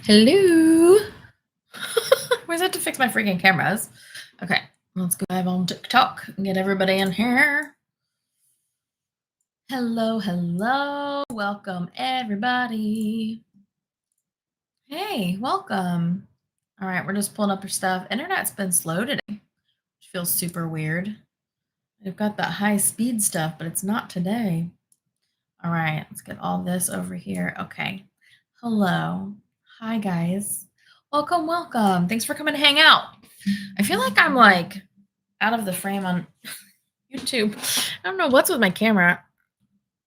Hello. Where's that to fix my freaking cameras? Okay, let's go live on TikTok and get everybody in here. Hello, hello. Welcome, everybody. Hey, welcome. All right, we're just pulling up your stuff. Internet's been slow today, which feels super weird. We've got that high speed stuff, but it's not today. All right, let's get all this over here. Okay. Hello. Hi, guys. Welcome, welcome. Thanks for coming to hang out. I feel like I'm like out of the frame on YouTube. I don't know what's with my camera.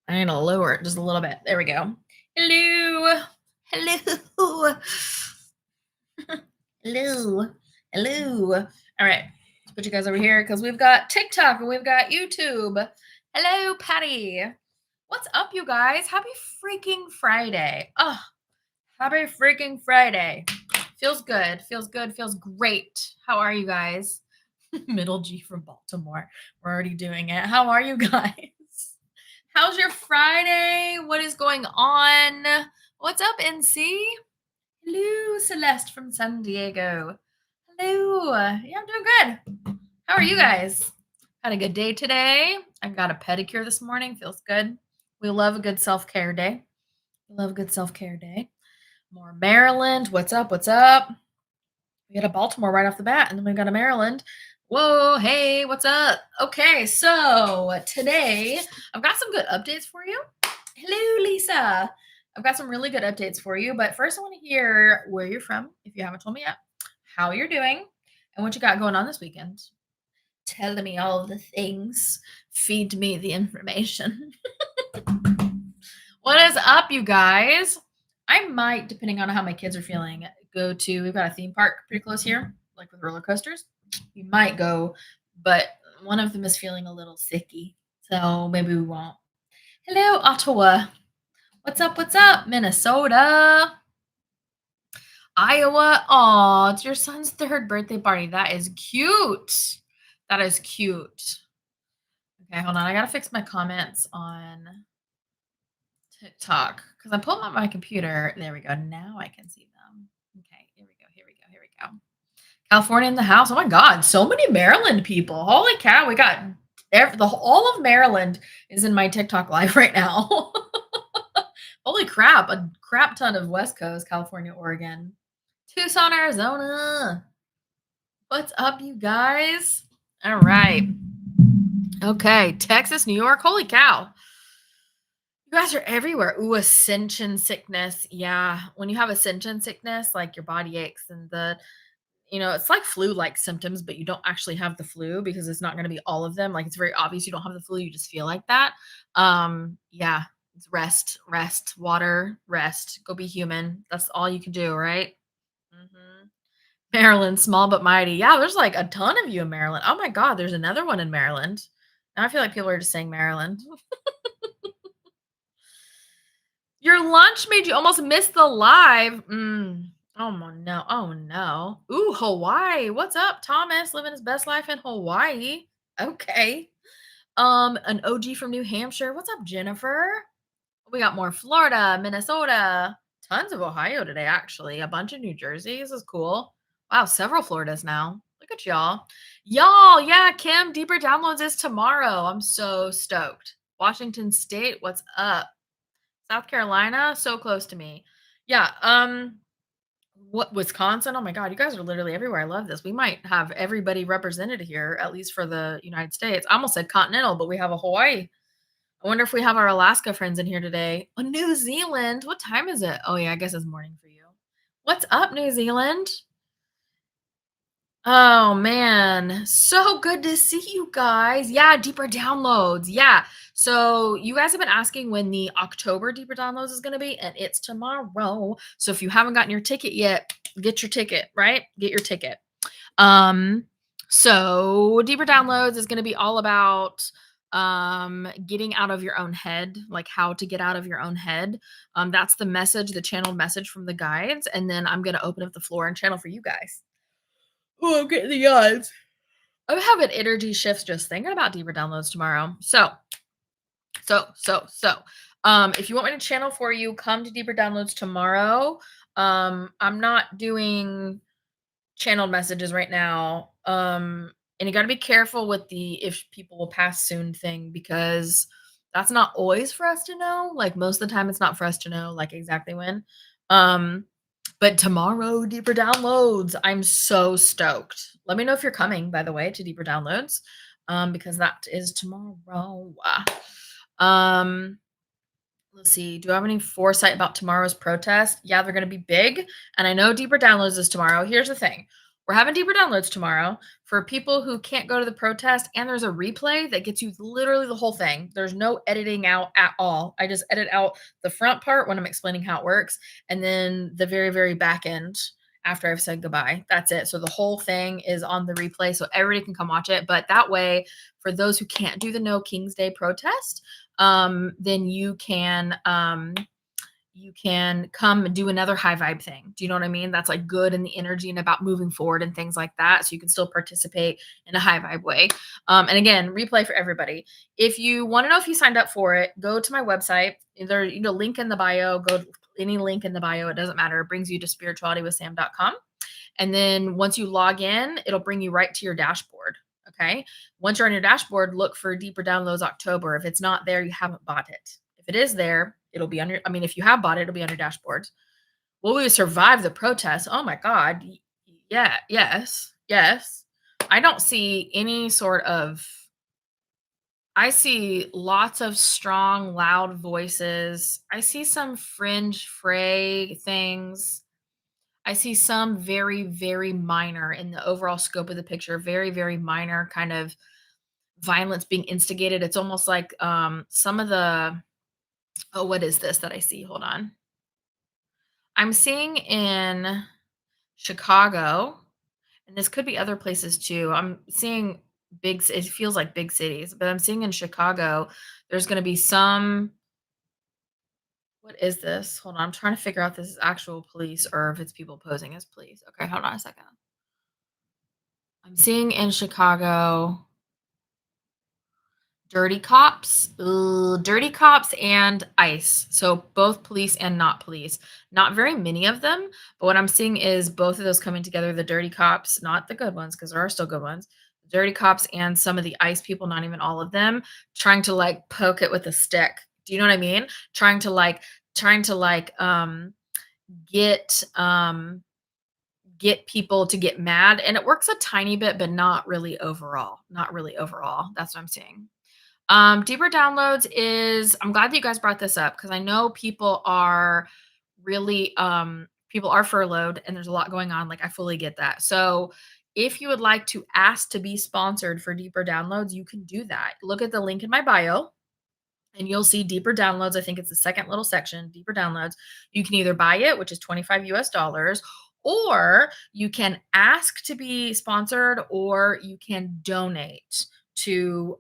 I need to lower it just a little bit. There we go. Hello. Hello. Hello. Hello. All right. Let's put you guys over here because we've got TikTok and we've got YouTube. Hello, Patty. What's up, you guys? Happy freaking Friday. Oh, happy freaking Friday. Feels good. Feels good. Feels great. How are you guys? Middle G from Baltimore. We're already doing it. How are you guys? How's your Friday? What is going on? What's up, NC? Hello, Celeste from San Diego. Hello. Yeah, I'm doing good. How are you guys? Had a good day today. I got a pedicure this morning. Feels good. We love a good self-care day. We love a good self-care day. More Maryland. What's up? What's up? We got a Baltimore right off the bat, and then we got a Maryland. Whoa, hey, what's up? Okay, so today I've got some good updates for you. Hello, Lisa. I've got some really good updates for you, but first I want to hear where you're from, if you haven't told me yet, how you're doing, and what you got going on this weekend. Tell me all the things. Feed me the information. What is up, you guys? I might, depending on how my kids are feeling, we've got a theme park pretty close here, like with roller coasters. We might go, but one of them is feeling a little sicky, so maybe we won't. Hello, Ottawa. What's up? What's up? Minnesota. Iowa. Oh, it's your son's 3rd birthday party. That is cute. That is cute. Okay, hold on. I got to fix my comments on TikTok because I'm pulling up my computer. There we go. Now I can see them. Okay, here we go. Here we go. Here we go. California in the house. Oh my God, so many Maryland people. Holy cow, we got all of Maryland is in my TikTok live right now. Holy crap, a crap ton of West Coast, California, Oregon, Tucson, Arizona. What's up, you guys? All right. Okay, Texas, New York. Holy cow. You guys are everywhere. Ooh, ascension sickness. Yeah, when you have ascension sickness, like your body aches and it's like flu-like symptoms, but you don't actually have the flu because it's not going to be all of them. Like it's very obvious you don't have the flu. You just feel like that. Yeah, it's rest, water, rest. Go be human. That's all you can do, right? Maryland, small but mighty. Yeah, there's like a ton of you in Maryland. Oh my God, there's another one in Maryland. Now I feel like people are just saying Maryland. Your lunch made you almost miss the live. Oh no. Oh no. Ooh, Hawaii. What's up, Thomas? Living his best life in Hawaii. Okay. An OG from New Hampshire. What's up, Jennifer? We got more Florida, Minnesota, tons of Ohio today, actually. A bunch of New Jersey. This is cool. Wow, several Floridas now. Look at y'all. Y'all, yeah, Kim, deeper downloads is tomorrow. I'm so stoked. Washington State, what's up? South Carolina, so close to me. Yeah, what Wisconsin? Oh my God, you guys are literally everywhere. I love this. We might have everybody represented here, at least for the United States. I almost said continental, but we have a Hawaii. I wonder if we have our Alaska friends in here today. Oh, New Zealand. What time is it? Oh yeah, I guess it's morning for you. What's up, New Zealand? Oh man, so good to see you guys. Yeah, deeper downloads. Yeah. So you guys have been asking when the October deeper downloads is going to be, and it's tomorrow. So if you haven't gotten your ticket yet, get your ticket, right? Get your ticket. So deeper downloads is going to be all about getting out of your own head, like how to get out of your own head. That's the message, the channeled message from the guides, and then I'm going to open up the floor and channel for you guys. Oh, I'm getting the odds. I'm having energy shifts just thinking about deeper downloads tomorrow. So, if you want me to channel for you, come to deeper downloads tomorrow. I'm not doing channeled messages right now. And you got to be careful with the if people will pass soon thing because that's not always for us to know. Like most of the time, it's not for us to know like exactly when. Um, but tomorrow, deeper downloads. I'm so stoked. Let me know if you're coming, by the way, to deeper downloads, because that is tomorrow. Um, Let's see. Do I have any foresight about tomorrow's protest? Yeah, they're going to be big. And I know Deeper Downloads is tomorrow. Here's the thing, we're having Deeper Downloads tomorrow for people who can't go to the protest. And there's a replay that gets you literally the whole thing. There's no editing out at all. I just edit out the front part when I'm explaining how it works. And then the very, very back end after I've said goodbye. That's it. So the whole thing is on the replay. So everybody can come watch it. But that way, for those who can't do the No King's Day protest, then you can come and do another high vibe thing. Do you know what I mean? That's like good in the energy and about moving forward and things like that. So you can still participate in a high vibe way. And again, replay for everybody. If you want to know if you signed up for it, go to my website. Either link in the bio. Go any link in the bio. It doesn't matter. It brings you to spiritualitywithsam.com. And then once you log in, it'll bring you right to your dashboard. Okay. Once you're on your dashboard, look for Deeper Downloads October. If it's not there, you haven't bought it. If it is there, it'll be on your, if you have bought it, it'll be on your dashboard. Will we survive the protest? Oh my God. Yeah. Yes. Yes. I don't see any sort of, I see lots of strong, loud voices. I see some fringe fray things. I see some very, very minor in the overall scope of the picture, very, very minor kind of violence being instigated. It's almost like some of the, oh, what is this that I see? Hold on. I'm seeing in Chicago, and this could be other places too. I'm seeing it feels like big cities, but I'm seeing in Chicago, there's going to be some, what is this? Hold on. I'm trying to figure out if this is actual police or if it's people posing as police. Okay, hold on a second. I'm seeing in Chicago dirty cops and ICE. So both police and not police. Not very many of them, but what I'm seeing is both of those coming together, the dirty cops, not the good ones because there are still good ones. Dirty cops and some of the ICE people, not even all of them, trying to like poke it with a stick. Do you know what I mean? Trying to get get people to get mad, and it works a tiny bit but not really overall. That's what I'm seeing. Deeper downloads is, I'm glad that you guys brought this up because I know people are really people are furloughed and there's a lot going on. Like I fully get that. So if you would like to ask to be sponsored for deeper downloads, you can do that. Look at the link in my bio and you'll see deeper downloads. I think it's the second little section, deeper downloads. You can either buy it, which is 25 US dollars, or you can ask to be sponsored, or you can donate to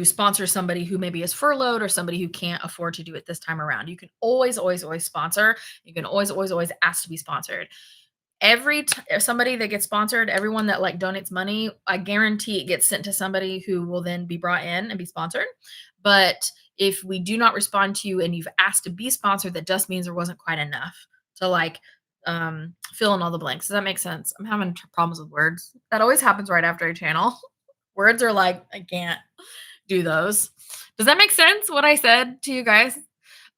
sponsor somebody who maybe is furloughed or somebody who can't afford to do it this time around. You can always, always, always sponsor. You can always, always, always ask to be sponsored. Somebody that gets sponsored, everyone that like donates money, I guarantee it gets sent to somebody who will then be brought in and be sponsored. But if we do not respond to you and you've asked to be sponsored, that just means there wasn't quite enough to like fill in all the blanks. Does that make sense? I'm having problems with words. That always happens right after a channel. Words are like, I can't do those. Does that make sense what I said to you guys?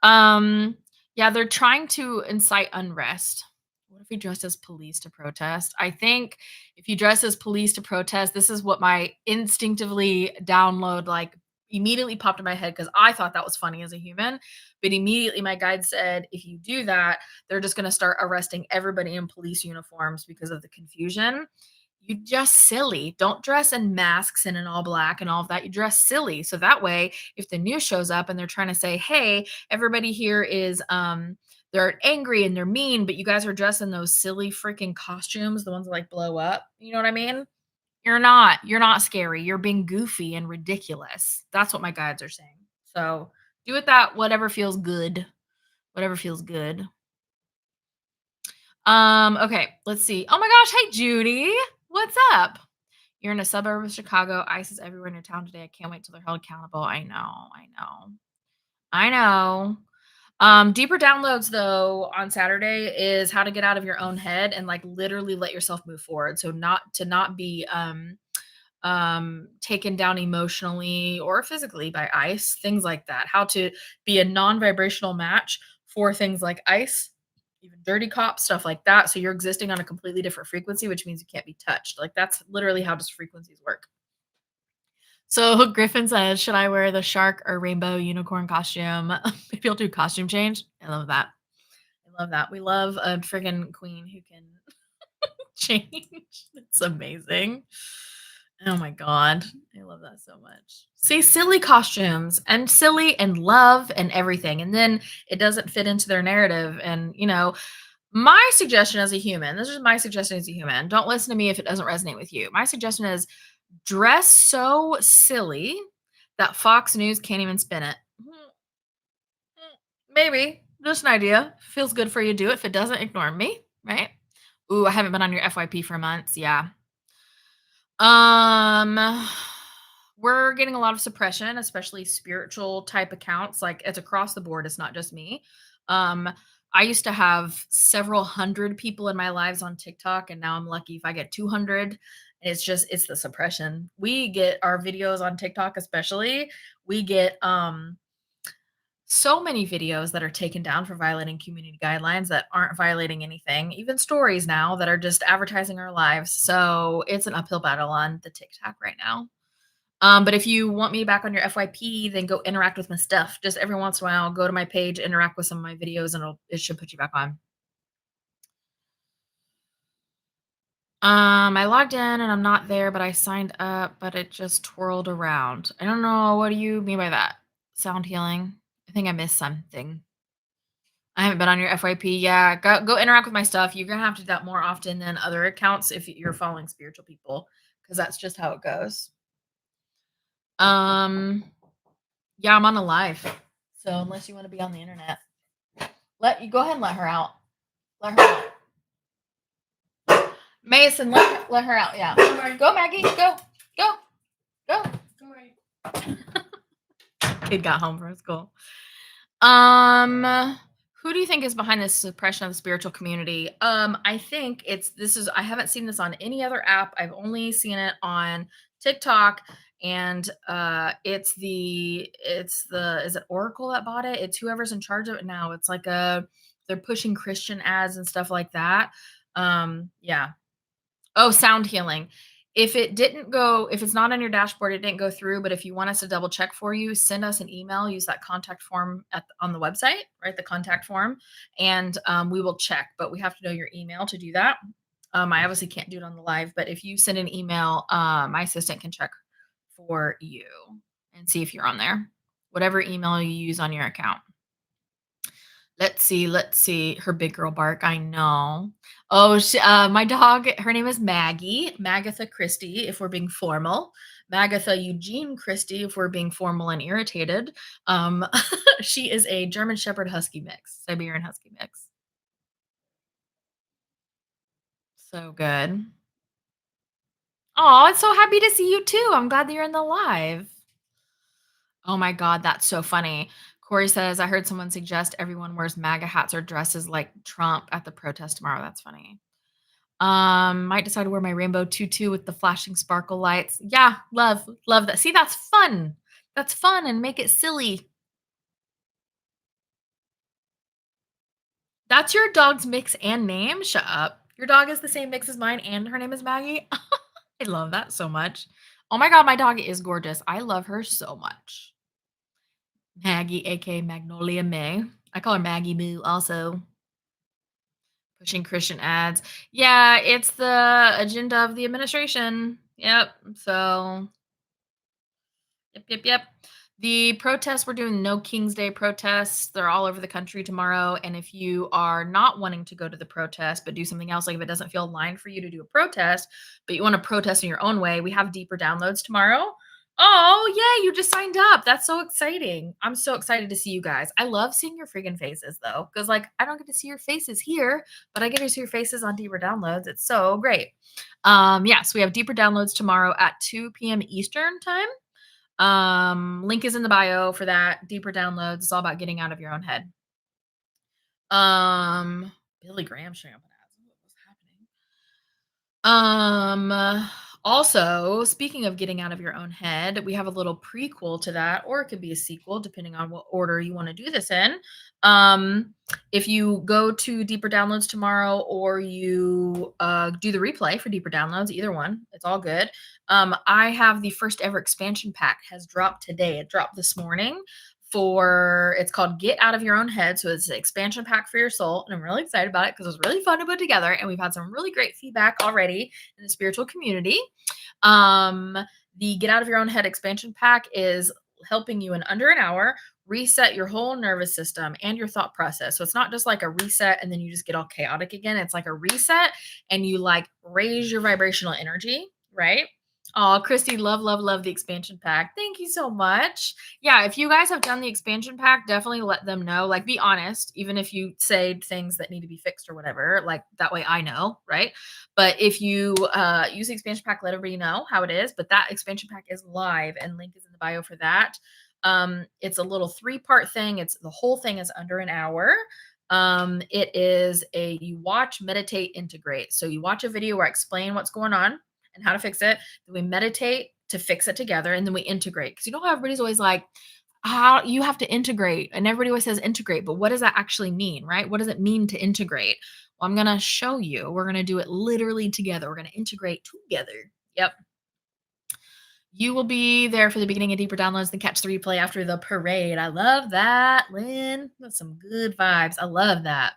Yeah, they're trying to incite unrest. What if we dress as police to protest? I think if you dress as police to protest, this is what my instinctively download like immediately popped in my head because I thought that was funny as a human. But immediately my guide said, if you do that, they're just going to start arresting everybody in police uniforms because of the confusion. You just silly. Don't dress in masks and in all black and all of that. You dress silly. So that way, if the news shows up and they're trying to say, hey, everybody here is they're angry and they're mean, but you guys are dressed in those silly freaking costumes, the ones that like blow up. You know what I mean? You're not. You're not scary. You're being goofy and ridiculous. That's what my guides are saying. So do with that whatever feels good. Whatever feels good. Okay, let's see. Oh my gosh, hey Judy. What's up? You're in a suburb of Chicago. ICE is everywhere in your town today. I can't wait till they're held accountable. I know. Deeper downloads though on Saturday is how to get out of your own head and like literally let yourself move forward. So not be taken down emotionally or physically by ice, things like that. How to be a non-vibrational match for things like ice, even dirty cop, stuff like that. So you're existing on a completely different frequency, which means you can't be touched. Like that's literally how just frequencies work. So Griffin says, should I wear the shark or rainbow unicorn costume? Maybe I'll do costume change. I love that. I love that. We love a friggin' queen who can change. It's amazing. Oh my god. I love that so much. See, silly costumes and silly and love and everything. And then it doesn't fit into their narrative. And, my suggestion as a human, this is my suggestion as a human. Don't listen to me if it doesn't resonate with you. My suggestion is dress so silly that Fox News can't even spin it. Maybe. Just an idea. Feels good for you, do it. If it doesn't, ignore me, right? Ooh, I haven't been on your FYP for months. Yeah. Um, we're getting a lot of suppression, especially spiritual type accounts. Like it's across the board. It's not just me. Um, I used to have several hundred people in my lives on TikTok, and now I'm lucky if I get 200. It's the suppression. We get our videos on TikTok, especially. We get so many videos that are taken down for violating community guidelines that aren't violating anything, even stories now that are just advertising our lives. So it's an uphill battle on the TikTok right now. But if you want me back on your FYP, then go interact with my stuff. Just every once in a while, go to my page, interact with some of my videos, and it should put you back on. I logged in and I'm not there, but I signed up, but it just twirled around. I don't know. What do you mean by that? Sound healing? I think I missed something. I haven't been on your FYP. Yeah, go interact with my stuff. You're gonna have to do that more often than other accounts if you're following spiritual people, because that's just how it goes. Um, yeah, I'm on a live, so unless you want to be on the internet, let you go ahead and let her out. Let her out. Mason, let her out. Yeah, go Maggie, go, go, go. Kid got home from school. Who do you think is behind this suppression of the spiritual community? I think I haven't seen this on any other app. I've only seen it on TikTok, and is it Oracle that bought it? It's whoever's in charge of it now. It's like they're pushing Christian ads and stuff like that. Yeah. Oh, sound healing. If it's not on your dashboard, it didn't go through, but if you want us to double check for you, send us an email, use that contact form on the website, right? The contact form, and we will check, but we have to know your email to do that. I obviously can't do it on the live, but if you send an email, my assistant can check for you and see if you're on there, whatever email you use on your account. Let's see. Her big girl bark. I know. Oh, my dog, her name is Maggie, Magatha Christie, if we're being formal. Magatha Eugene Christie, if we're being formal and irritated. Um, she is a German Shepherd Husky mix, Siberian Husky mix. So good. Oh, it's so happy to see you too. I'm glad that you're in the live. Oh my God, that's so funny. Corey says, I heard someone suggest everyone wears MAGA hats or dresses like Trump at the protest tomorrow. That's funny. Might decide to wear my rainbow tutu with the flashing sparkle lights. Yeah, love that. See, that's fun. That's fun and make it silly. That's your dog's mix and name? Shut up. Your dog is the same mix as mine and her name is Maggie? I love that so much. Oh my God, my dog is gorgeous. I love her so much. Maggie, aka Magnolia May. I call her Maggie Moo also. Pushing Christian ads. Yeah, it's the agenda of the administration. Yep. So, yep. The protests, we're doing no King's Day protests. They're all over the country tomorrow. And if you are not wanting to go to the protest, but do something else, like if it doesn't feel aligned for you to do a protest, but you want to protest in your own way, we have deeper downloads tomorrow. Oh, yeah, you just signed up. That's so exciting. I'm so excited to see you guys. I love seeing your freaking faces though, because like I don't get to see your faces here, but I get to see your faces on deeper downloads. It's so great. Yes, we have deeper downloads tomorrow at 2 p.m. Eastern time. Link is in the bio for that. Deeper downloads. It's all about getting out of your own head. Billy Graham shampoo. What's happening? Also, speaking of getting out of your own head, we have a little prequel to that, or it could be a sequel, depending on what order you want to do this in. Um, if you go to Deeper Downloads tomorrow, or you do the replay for Deeper Downloads, either one, it's all good. I have the first ever expansion pack has dropped today. It dropped this morning it's called Get Out of Your Own Head. So it's an expansion pack for your soul. And I'm really excited about it because it was really fun to put together. And we've had some really great feedback already in the spiritual community. Um, the Get Out of Your Own Head expansion pack is helping you in under an hour reset your whole nervous system and your thought process. So it's not just like a reset and then you just get all chaotic again. It's like a reset and you like raise your vibrational energy, right? Oh, Christy, love the expansion pack. Thank you so much. Yeah, if you guys have done the expansion pack, definitely let them know. Like, be honest, even if you say things that need to be fixed or whatever, like that way I know, right? But if you use the expansion pack, let everybody know how it is. But that expansion pack is live and link is in the bio for that. It's a little 3-part thing. It's the whole thing is under an hour. It is you watch, meditate, integrate. So you watch a video where I explain what's going on and how to fix it. Then we meditate to fix it together, and then we integrate. Because you know how everybody's always like, how you have to integrate, and everybody always says integrate, but what does that actually mean, right? What does it mean to integrate? Well, I'm gonna show you. We're gonna do it literally together. We're gonna integrate together. Yep. You will be there for the beginning of Deeper Downloads, then catch the replay after the parade. I love that, Lynn. That's some good vibes. I love that.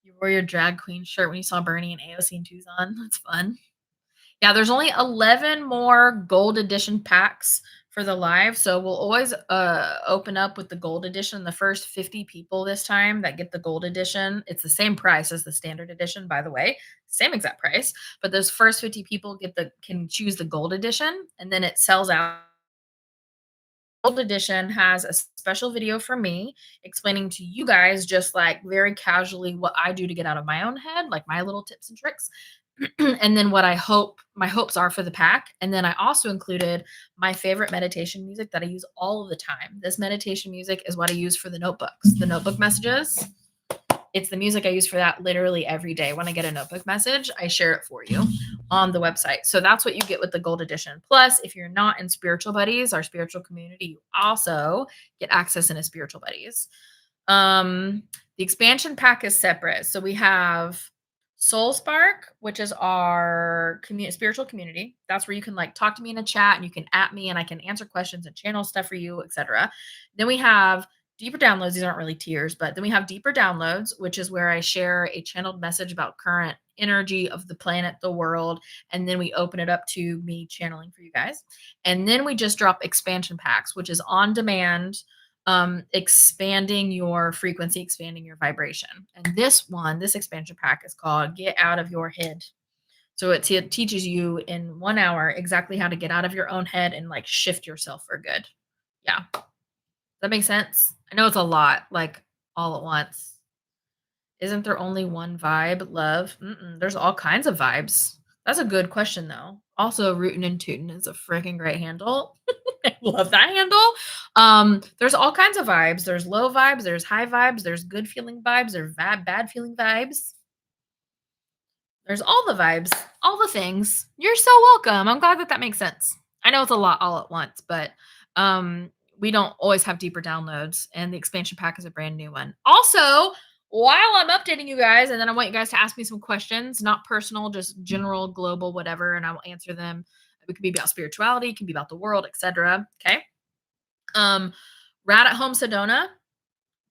You wore your drag queen shirt when you saw Bernie and AOC and Tucson. That's fun. Yeah, there's only 11 more gold edition packs for the live. So we'll always open up with the gold edition. The first 50 people this time that get the gold edition, it's the same price as the standard edition, by the way, same exact price. But those first 50 people can choose the gold edition, and then it sells out. Gold edition has a special video for me explaining to you guys just like very casually what I do to get out of my own head, like my little tips and tricks. And then what my hopes are for the pack. And then I also included my favorite meditation music that I use all of the time. This meditation music is what I use for the notebooks, the notebook messages. It's the music I use for that literally every day. When I get a notebook message, I share it for you on the website. So that's what you get with the gold edition. Plus, if you're not in Spiritual Buddies, our spiritual community, you also get access into Spiritual Buddies. The expansion pack is separate. So we have Soul Spark, which is our spiritual community. That's where you can like talk to me in a chat and you can at me and I can answer questions and channel stuff for you, etc. Then we have Deeper Downloads. These aren't really tiers, but then we have Deeper Downloads, which is where I share a channeled message about current energy of the planet, the world, and then we open it up to me channeling for you guys. And then we just drop expansion packs, which is on demand, expanding your frequency, expanding your vibration. And this expansion pack is called Get Out of Your Head. So it teaches you in 1 hour exactly how to get out of your own head and like shift yourself for good. Yeah. That makes sense. I know it's a lot, like all at once. Isn't there only one vibe, love? There's all kinds of vibes. That's a good question, though. Also, Rootin' and Tootin' is a freaking great handle. I love that handle. There's all kinds of vibes. There's low vibes, there's high vibes, there's good feeling vibes, there's bad feeling vibes. There's all the vibes, all the things. You're so welcome. I'm glad that makes sense. I know it's a lot all at once, but we don't always have Deeper Downloads, and the expansion pack is a brand new one. Also, while I'm updating you guys, and then I want you guys to ask me some questions, not personal, just general, global, whatever, and I will answer them. It could be about spirituality, it can be about the world, etc. Okay. Rad at Home Sedona,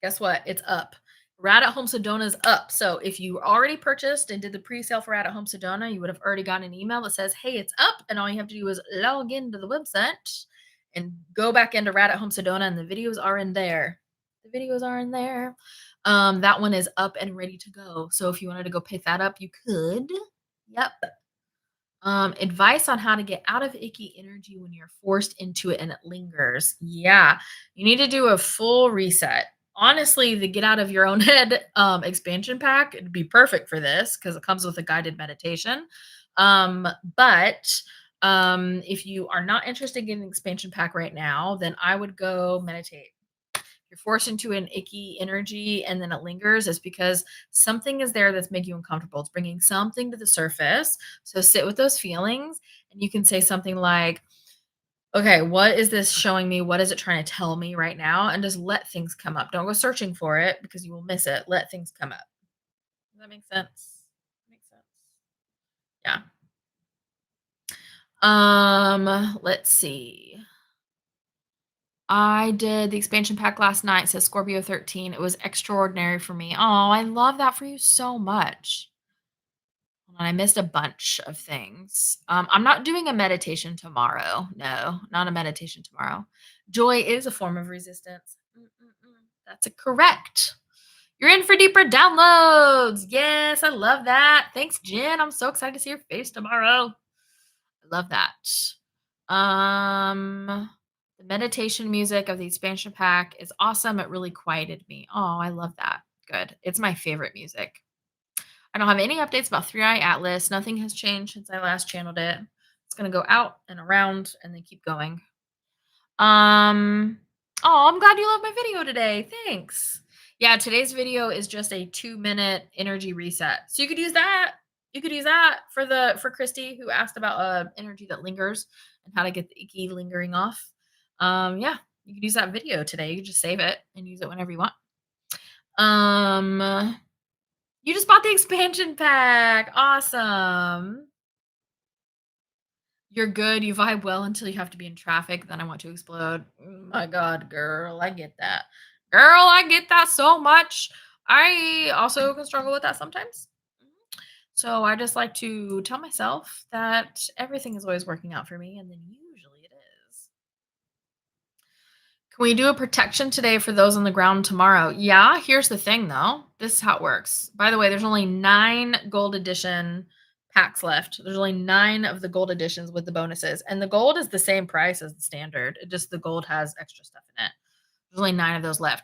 guess what? It's up. Rad at Home Sedona is up. So if you already purchased and did the pre-sale for Rad at Home Sedona, you would have already gotten an email that says, hey, it's up. And all you have to do is log into the website and go back into Rad at Home Sedona, and the videos are in there. The videos are in there. That one is up and ready to go. So if you wanted to go pick that up, you could. Yep. Advice on how to get out of icky energy when you're forced into it and it lingers. Yeah, you need to do a full reset. Honestly, the Get Out of Your Own Head expansion pack would be perfect for this because it comes with a guided meditation. But if you are not interested in getting an expansion pack right now, then I would go meditate. you're forced into an icky energy and then it lingers, it's because something is there that's making you uncomfortable. It's bringing something to the surface. So sit with those feelings and you can say something like, okay, what is this showing me? What is it trying to tell me right now? And just let things come up. Don't go searching for it because you will miss it. Let things come up. Does that make sense? Makes sense. Yeah. Let's see. I did the expansion pack last night, says Scorpio 13. It was extraordinary for me. Oh, I love that for you so much. Hold on, I missed a bunch of things. I'm not doing a meditation tomorrow. No, not a meditation tomorrow. Joy is a form of resistance. That's a correct. You're in for deeper downloads. Yes, I love that. Thanks, Jen. I'm so excited to see your face tomorrow. I love that. The meditation music of the expansion pack is awesome. It really quieted me. Oh, I love that. Good. It's my favorite music. I don't have any updates about Three Eye Atlas. Nothing has changed since I last channeled it. It's gonna go out and around and then keep going. Um, oh, I'm glad you loved my video today. Thanks. Yeah, today's video is just a 2-minute energy reset. So you could use that. You could use that for Christy who asked about energy that lingers and how to get the icky lingering off. Yeah, you could use that video today. You could just save it and use it whenever you want. You just bought the expansion pack. Awesome. You're good. You vibe well until you have to be in traffic. Then I want to explode. Oh my God, girl. I get that. Girl, I get that so much. I also can struggle with that sometimes. So I just like to tell myself that everything is always working out for me. And then usually it is. Can we do a protection today for those on the ground tomorrow? Yeah, here's the thing though. This is how it works. By the way, there's only 9 gold edition packs left. There's only 9 of the gold editions with the bonuses. And the gold is the same price as the standard. It just the gold has extra stuff in it. There's only 9 of those left.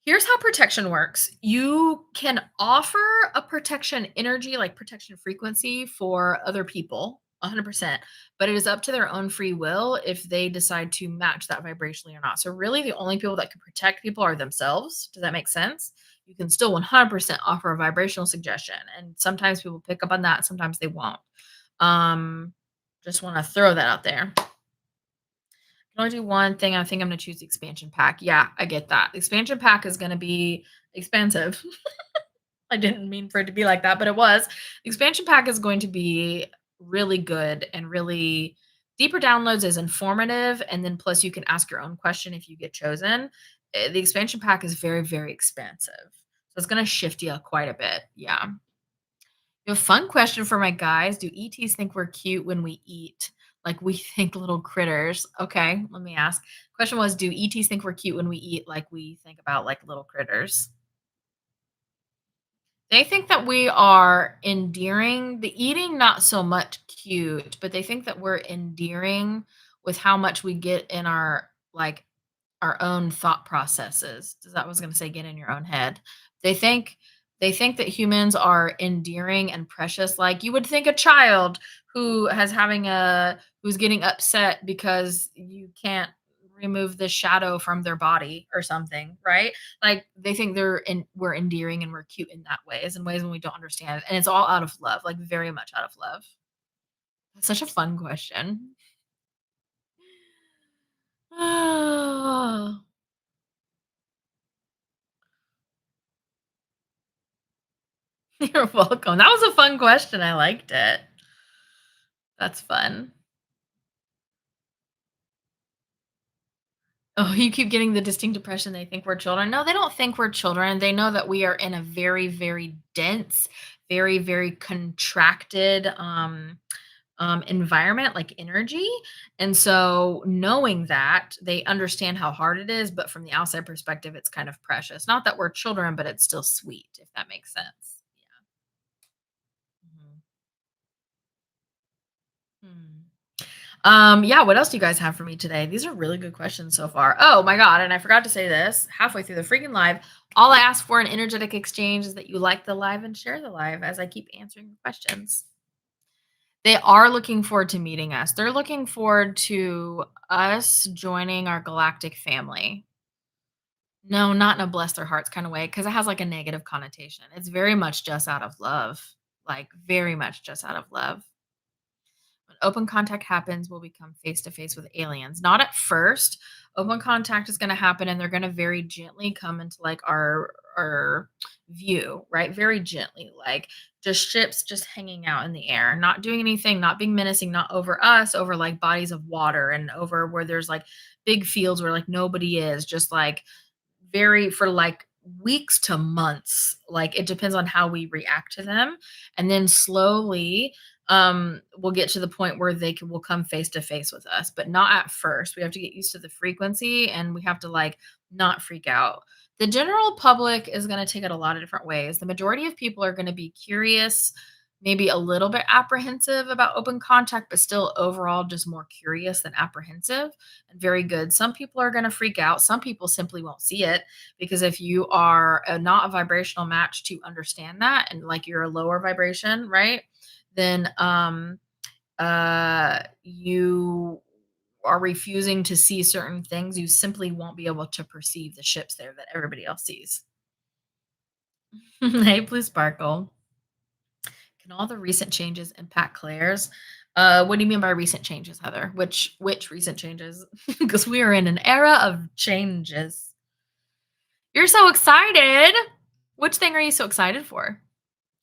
Here's how protection works. You can offer a protection energy, like protection frequency for other people, 100%, but it is up to their own free will if they decide to match that vibrationally or not. So really the only people that can protect people are themselves. Does that make sense? You can still 100% offer a vibrational suggestion. And sometimes people pick up on that. Sometimes they won't. Just want to throw that out there. Can only do one thing. I think I'm going to choose the expansion pack. Yeah, I get that. The expansion pack is going to be expensive. I didn't mean for it to be like that, but it was. The expansion pack is going to be really good and really deeper downloads is informative. And then plus you can ask your own question if you get chosen. The expansion pack is very, very expensive. So it's going to shift you quite a bit. Yeah. A fun question for my guys. Do ETs think we're cute when we eat? Like we think little critters. Okay, let me ask. Question was, do ETs think we're cute when we eat like we think about like little critters? They think that we are endearing. The eating, not so much cute, but they think that we're endearing with how much we get in our like our own thought processes. That was going to say get in your own head. They think they think that humans are endearing and precious. Like you would think a child who's getting upset because you can't remove the shadow from their body or something, right? Like they think we're endearing and we're cute in that ways, in ways when we don't understand it. And it's all out of love, like very much out of love. It's such a fun question. You're welcome. That was a fun question. I liked it. That's fun. Oh, you keep getting the distinct impression they think we're children. No, they don't think we're children. They know that we are in a very, very dense, very, very contracted environment, like energy. And so, knowing that, they understand how hard it is. But from the outside perspective, it's kind of precious. Not that we're children, but it's still sweet, if that makes sense. Yeah. Mhm. Yeah, what else do you guys have for me today? These are really good questions so far. Oh my God, and I forgot to say this halfway through the freaking live. All I ask for in energetic exchange is that you like the live and share the live as I keep answering your questions. They are looking forward to meeting us. They're looking forward to us joining our galactic family. No, not in a bless their hearts kind of way, because it has like a negative connotation. It's very much just out of love, like very much just out of love. When open contact happens, we'll become face to face with aliens. Not at first. Open contact is going to happen, and they're going to very gently come into like our view, right? Very gently, like just ships just hanging out in the air, not doing anything, not being menacing, not over us, over like bodies of water and over where there's like big fields where like nobody is, just like very for like weeks to months. Like it depends on how we react to them. And then slowly we'll get to the point where will come face to face with us, but not at first. We have to get used to the frequency and we have to like not freak out. The general public is going to take it a lot of different ways. The majority of people are going to be curious, maybe a little bit apprehensive about open contact, but still overall just more curious than apprehensive, and very good. Some people are going to freak out. Some people simply won't see it because if you are not a vibrational match to understand that, and like you're a lower vibration, right? Then you are refusing to see certain things. You simply won't be able to perceive the ships there that everybody else sees. Hey, Blue Sparkle. Can all the recent changes impact Claire's? What do you mean by recent changes, Heather? Which recent changes? Because we are in an era of changes. You're so excited. Which thing are you so excited for?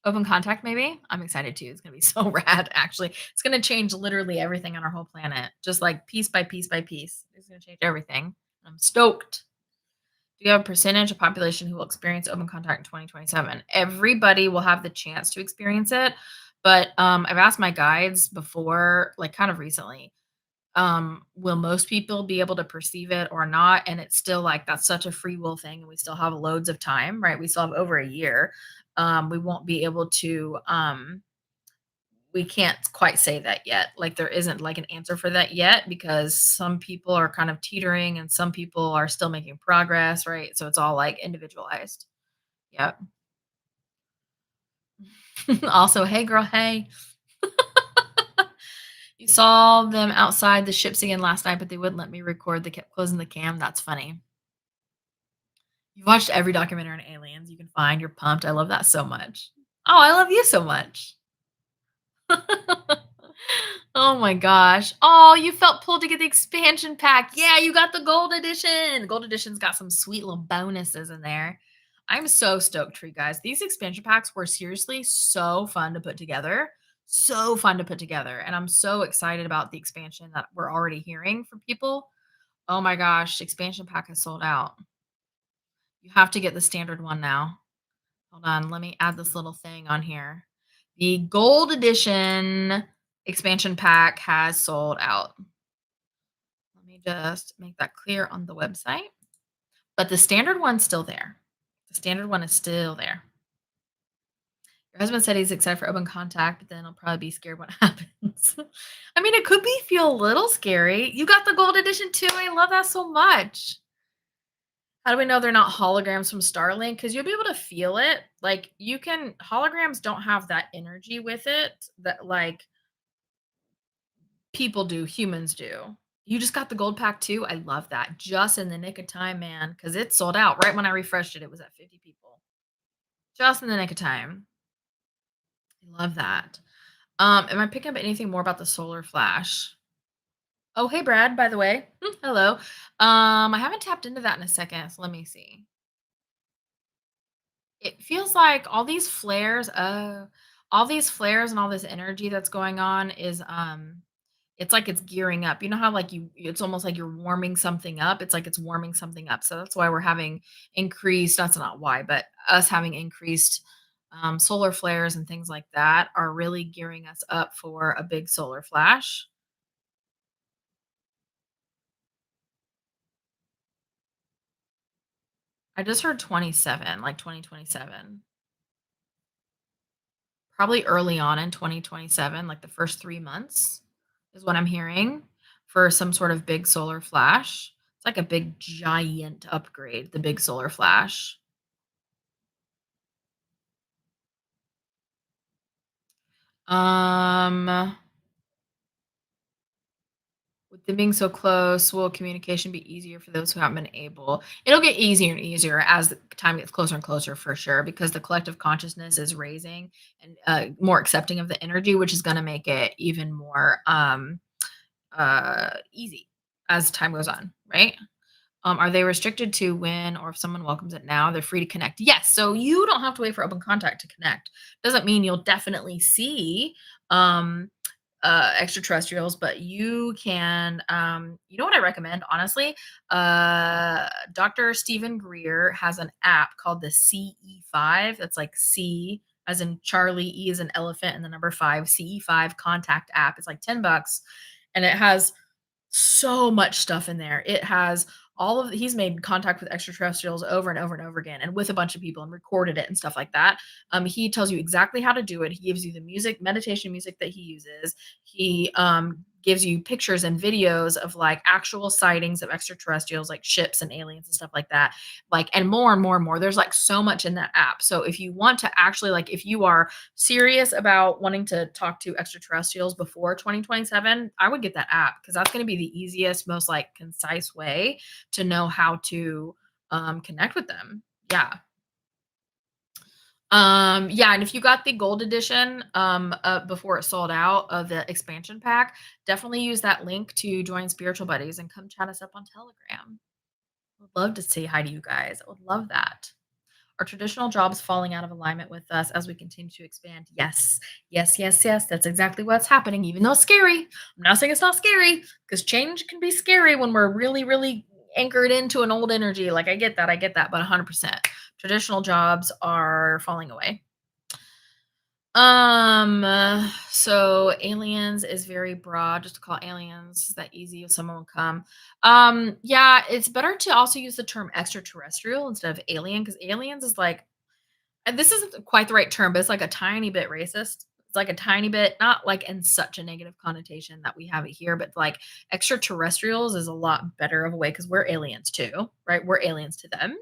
Open contact, maybe? I'm excited too. It's gonna be so rad, actually. It's gonna change literally everything on our whole planet, just like piece by piece by piece. It's gonna change everything. I'm stoked. Do you have a percentage of population who will experience open contact in 2027? Everybody will have the chance to experience it, but I've asked my guides before, like kind of recently, will most people be able to perceive it or not? And it's still like that's such a free will thing, and we still have loads of time, right? We still have over a year. We won't be able to. We can't quite say that yet. Like there isn't like an answer for that yet because some people are kind of teetering and some people are still making progress, right? So it's all like individualized. Yep. Also, hey girl, hey. You saw them outside the ships again last night, but they wouldn't let me record. They kept closing the cam. That's funny. You've watched every documentary on aliens you can find. You're pumped. I love that so much. Oh, I love you so much. Oh my gosh. Oh, you felt pulled to get the expansion pack. Yeah, you got the gold edition. Gold edition's got some sweet little bonuses in there. I'm so stoked for you guys. These expansion packs were seriously so fun to put together. So fun to put together. And I'm so excited about the expansion that we're already hearing from people. Oh my gosh, expansion pack has sold out. You have to get the standard one now. Hold on, let me add this little thing on here. The gold edition expansion pack has sold out. Let me just make that clear on the website. But the standard one's still there. The standard one is still there. Your husband said he's excited for open contact, but then he'll probably be scared what happens. I mean, it could be feel a little scary. You got the gold edition too. I love that so much. How do we know they're not holograms from Starlink? Because you'll be able to feel it. Like you can holograms don't have that energy with it that like people do, humans do. You just got the gold pack too. I love that. Just in the nick of time, man. Because it sold out right when I refreshed it. It was at 50 people. Just in the nick of time. I love that. Am I picking up anything more about the solar flash? Oh, hey Brad, by the way. Hello. I haven't tapped into that in a second, so let me see. It feels like all these flares and all this energy that's going on is it's like it's gearing up. You know how like it's almost like you're warming something up. It's like it's warming something up. So that's why we're having increased, that's not why, but us having increased solar flares and things like that are really gearing us up for a big solar flash. I just heard 27, like 2027. Probably early on in 2027, like the first 3 months is what I'm hearing for some sort of big solar flash. It's like a big giant upgrade, the big solar flash. Um, with With them being so close, will communication be easier for those who haven't been able? It'll get easier and easier as the time gets closer and closer for sure, because the collective consciousness is raising and more accepting of the energy, which is going to make it even more easy as time goes on, right? Are they restricted to when or if someone welcomes it now, they're free to connect? Yes. So you don't have to wait for open contact to connect. Doesn't mean you'll definitely see um, extraterrestrials, but you can, you know what I recommend, honestly? Dr. Stephen Greer has an app called the CE5. That's like C as in Charlie, E as an elephant, and the number five, CE5 contact app. It's like $10 and it has so much stuff in there. It has he's made contact with extraterrestrials over and over and over again and with a bunch of people and recorded it and stuff like that. He tells you exactly how to do it. He gives you the music, meditation music that he uses. He gives you pictures and videos of like actual sightings of extraterrestrials, like ships and aliens and stuff like that. Like, and more and more and more. There's like so much in that app. So if you want to actually, like, if you are serious about wanting to talk to extraterrestrials before 2027, I would get that app because that's going to be the easiest, most like concise way to know how to connect with them. Yeah. Yeah, and if you got the gold edition before it sold out of the expansion pack, definitely use that link to join Spiritual Buddies and come chat us up on Telegram. Would love to say hi to you guys. I would love that. Are traditional jobs falling out of alignment with us as we continue to expand? Yes. Yes, yes, yes. That's exactly what's happening, even though it's scary. I'm not saying it's not scary because change can be scary when we're really, really anchored into an old energy. Like I get that, but 100%. Traditional jobs are falling away. So aliens is very broad, just to call aliens is that easy if someone will come. Yeah, it's better to also use the term extraterrestrial instead of alien because aliens is like, and this isn't quite the right term, but it's like a tiny bit racist. It's like a tiny bit, not like in such a negative connotation that we have it here, but like extraterrestrials is a lot better of a way because we're aliens too, right? We're aliens to them.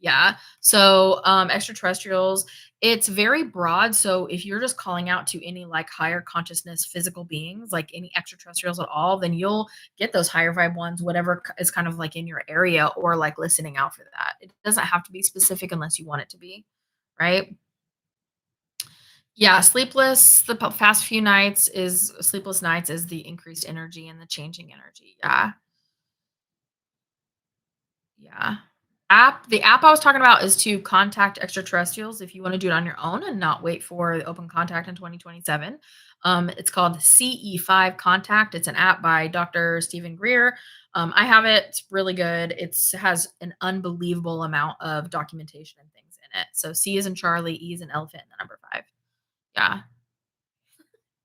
Yeah. So extraterrestrials, it's very broad. So if you're just calling out to any like higher consciousness physical beings, like any extraterrestrials at all, then you'll get those higher vibe ones, whatever is kind of like in your area or like listening out for that. It doesn't have to be specific unless you want it to be, right? Yeah, past few nights is sleepless nights is the increased energy and the changing energy. Yeah. Yeah. The app I was talking about is to contact extraterrestrials if you want to do it on your own and not wait for the open contact in 2027. It's called CE5 Contact. It's an app by Dr. Stephen Greer. I have it. It's really good. It has an unbelievable amount of documentation and things in it. So C is in Charlie, E is in elephant, and the number five. Yeah.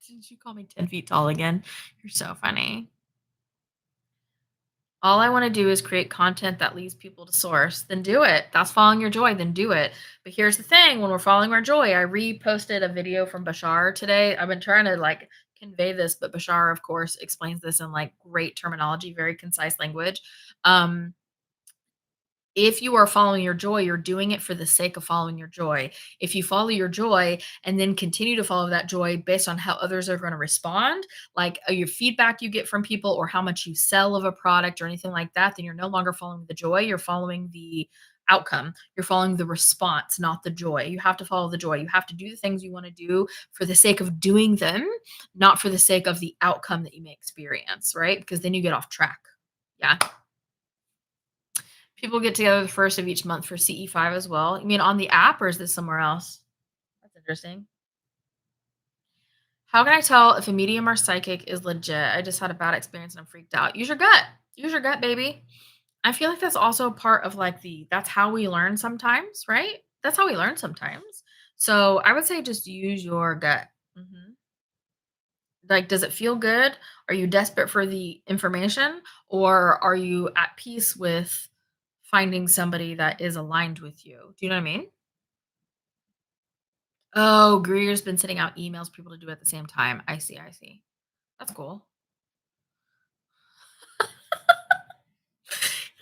Did you call me 10 feet tall again? You're so funny. All I want to do is create content that leads people to source. Then do it. That's following your joy. Then do it. But here's the thing when we're following our joy, I reposted a video from Bashar today. I've been trying to like convey this, but Bashar, of course, explains this in like great terminology, very concise language. Um, if you are following your joy, you're doing it for the sake of following your joy. If you follow your joy and then continue to follow that joy based on how others are going to respond, like your feedback you get from people or how much you sell of a product or anything like that, then you're no longer following the joy. You're following the outcome. You're following the response, not the joy. You have to follow the joy. You have to do the things you want to do for the sake of doing them, not for the sake of the outcome that you may experience, right? Because then you get off track. Yeah. People get together the first of each month for CE5 as well. You mean on the app or is this somewhere else? That's interesting. How can I tell if a medium or psychic is legit? I just had a bad experience and I'm freaked out. Use your gut. Use your gut, baby. I feel like that's also part of like that's how we learn sometimes, right? That's how we learn sometimes. So I would say just use your gut. Mhm. Like, does it feel good? Are you desperate for the information or are you at peace with finding somebody that is aligned with you? Do you know what I mean? Oh, Greer's been sending out emails for people to do at the same time. I see, I see. That's cool.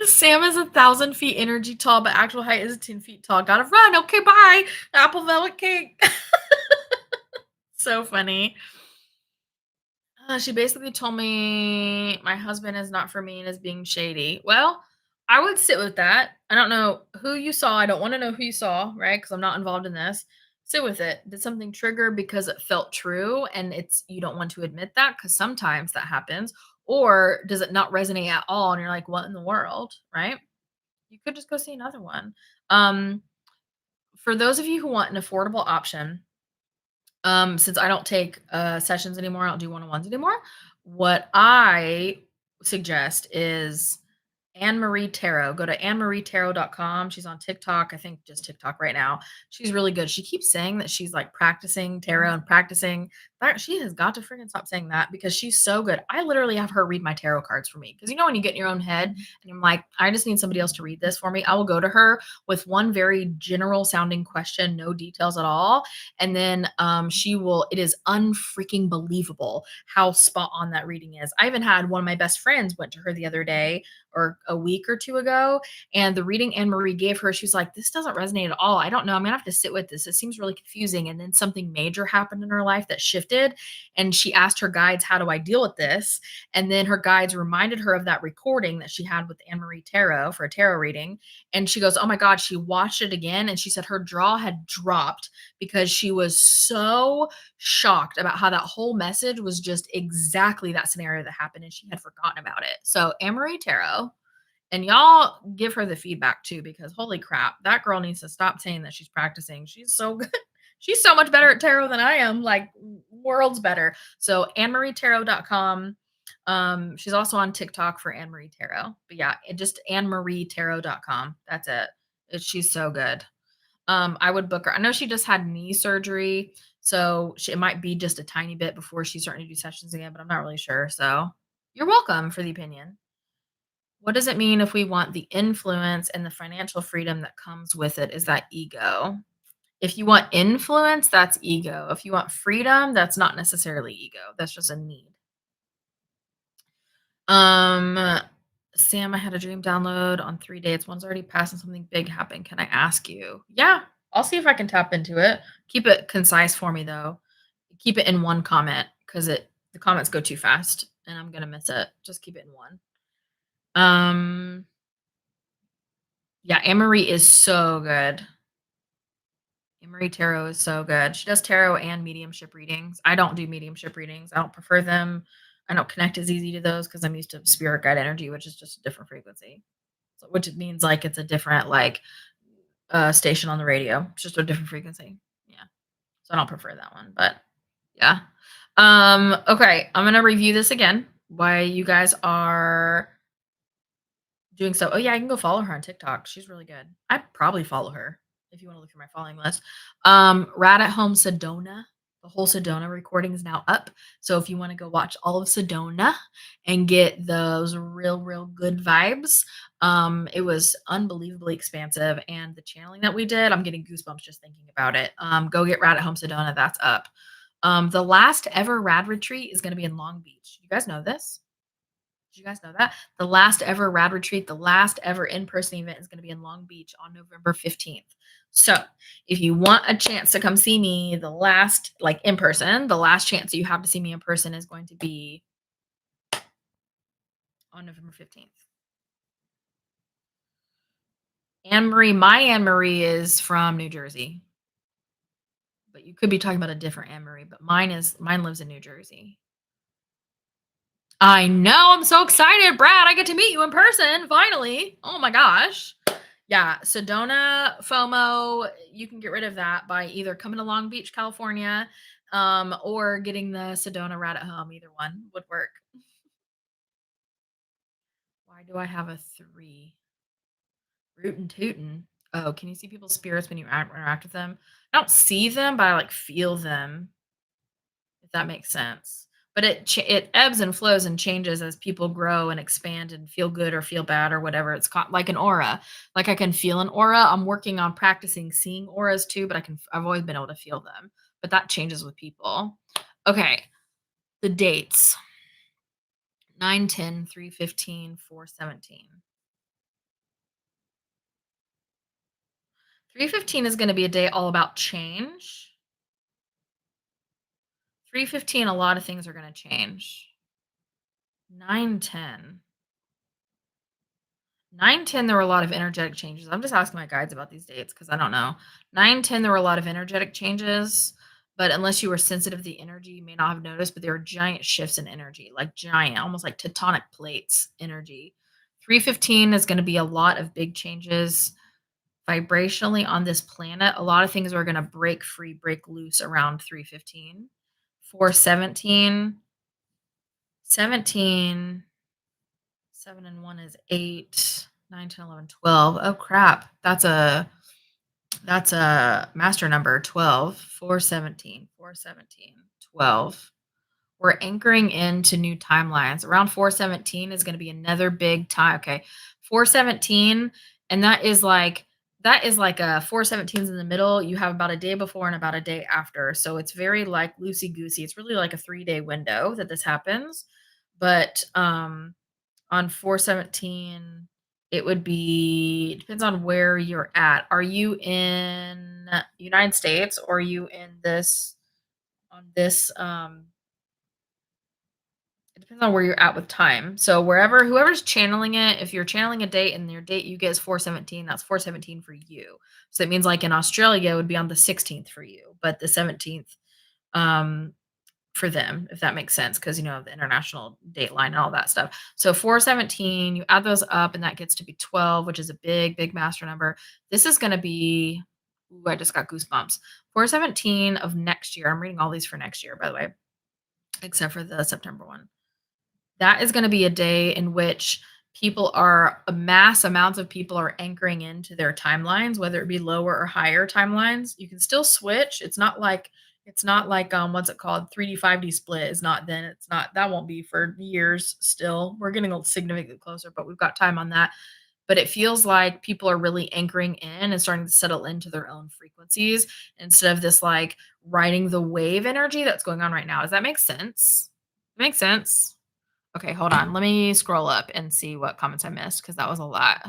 Sam is 1,000 feet energy tall, but actual height is 10 feet tall. Gotta run. Okay, bye. Apple velvet cake. So funny. She basically told me my husband is not for me and is being shady. Well, I would sit with that. I don't know who you saw. I don't want to know who you saw, right? Because I'm not involved in this. Sit with it. Did something trigger because it felt true and it's you don't want to admit that because sometimes that happens, or does it not resonate at all and you're like, what in the world, right? You could just go see another one. Um, for those of you who want an affordable option, since I don't take sessions anymore, I don't do one-on-ones anymore. What I suggest is Anne Marie Tarot. Go to AnneMarieTarot.com. She's on TikTok. I think just TikTok right now. She's really good. She keeps saying that she's like practicing tarot and practicing. That she has got to freaking stop saying that because she's so good. I literally have her read my tarot cards for me. Because you know when you get in your own head and I'm like, I just need somebody else to read this for me. I will go to her with one very general sounding question, no details at all. And then she will, it is unfreaking believable how spot on that reading is. I even had one of my best friends went to her the other day or a week or two ago. And the reading Anne Marie gave her, she was like, this doesn't resonate at all. I don't know. I'm going to have to sit with this. It seems really confusing. And then something major happened in her life that shifted. And she asked her guides, how do I deal with this? And then her guides reminded her of that recording that she had with Anne Marie Tarot for a tarot reading. And she goes, oh my God, she watched it again. And she said her jaw had dropped because she was so shocked about how that whole message was just exactly that scenario that happened and she had forgotten about it. So Amory Tarot, and y'all give her the feedback too, because holy crap, that girl needs to stop saying that she's practicing. She's so good. She's so much better at tarot than I am, like worlds better. So AnneMarieTarot.com. She's also on TikTok for Anne Marie Tarot. But yeah, just AnneMarieTarot.com. That's it. She's so good. I would book her. I know she just had knee surgery, so it might be just a tiny bit before she's starting to do sessions again, but I'm not really sure. So you're welcome for the opinion. What does it mean if we want the influence and the financial freedom that comes with it? Is that ego? If you want influence, that's ego. If you want freedom, that's not necessarily ego. That's just a need. Um, Sam, I had a dream download on 3 dates. One's already passed and something big happened. Can I ask you? Yeah, I'll see if I can tap into it. Keep it concise for me though. Keep it in one comment because the comments go too fast and I'm gonna miss it. Just keep it in one. Um, yeah, Amory is so good. Amory Tarot is so good. She does tarot and mediumship readings. I don't do mediumship readings. I don't prefer them. I don't connect as easy to those because I'm used to spirit guide energy, which is just a different frequency. So, which it means like it's a different like station on the radio. It's just a different frequency. Yeah. So I don't prefer that one. But yeah. Okay. I'm gonna review this again. Why you guys are doing so. Oh yeah, I can go follow her on TikTok. She's really good. I'd probably follow her if you want to look through my following list. Rat at Home Sedona. The whole Sedona recording is now up. So if you want to go watch all of Sedona and get those real good vibes, it was unbelievably expansive. And the channeling that we did, I'm getting goosebumps just thinking about it. Go get Rat at Home Sedona. That's up. The last ever Rad retreat is going to be in Long Beach. You guys know this? Did you guys know that? The last ever Rad retreat, the last ever in-person event is going to be in Long Beach on November 15th. So if you want a chance to come see me, the last, like in person, the last chance you have to see me in person is going to be on November 15th. Anne Marie, my Anne Marie is from New Jersey. But you could be talking about a different Anne Marie, but mine lives in New Jersey. I know. I'm so excited, Brad. I get to meet you in person finally. Oh my gosh. Yeah, Sedona FOMO, you can get rid of that by either coming to Long Beach, California, or getting the Sedona Rat at Home. Either one would work. Why do I have a 3? Rootin' tootin'. Oh, can you see people's spirits when you interact with them? I don't see them, but I like feel them. If that makes sense. But it ebbs and flows and changes as people grow and expand and feel good or feel bad or whatever. It's called like an aura. Like I can feel an aura. I'm working on practicing seeing auras too, but I've always been able to feel them. But that changes with people. Okay. The dates. 9/10, 3/15, 4/17. 3/15 is going to be a day all about change. 3:15, a lot of things are gonna change. 9:10. 9:10, there were a lot of energetic changes. I'm just asking my guides about these dates because I don't know. 9:10, there were a lot of energetic changes, but unless you were sensitive to the energy, you may not have noticed, but there were giant shifts in energy, like giant, almost like tectonic plates energy. 3:15 is gonna be a lot of big changes vibrationally on this planet. A lot of things are gonna break free, break loose around 3:15. 4:17, 17. 7 and 1 is 8, 9, 10, 11, 12. Oh crap. That's a master number 12, 417, 417, 12. We're anchoring into new timelines. Around 417 is going to be another big time. Okay. 417 and that is like a 417's in the middle. You have about a day before and about a day after. So it's very like loosey goosey. It's really like a 3-day window that this happens. But on 417, it would be depends on where you're at. Are you in United States or are you in this on this it depends on where you're at with time. So wherever whoever's channeling it, if you're channeling a date and your date you get is 417, that's 417 for you. So that means like in Australia it would be on the 16th for you, but the 17th um for them, if that makes sense, because the international dateline and all that stuff. So 417, you add those up, and that gets to be 12, which is a big, big master number. This is going to be, ooh, I just got goosebumps. 417 of next year. I'm reading all these for next year, by the way, except for the September one. That is gonna be a day in which mass amounts of people are anchoring into their timelines, whether it be lower or higher timelines. You can still switch. It's not like, what's it called? 3D, 5D split is not then. It's not that won't be for years still. We're getting a significantly closer, but we've got time on that. But it feels like people are really anchoring in and starting to settle into their own frequencies instead of this like riding the wave energy that's going on right now. Does that make sense? Makes sense. Okay, hold on. Let me scroll up and see what comments I missed because that was a lot.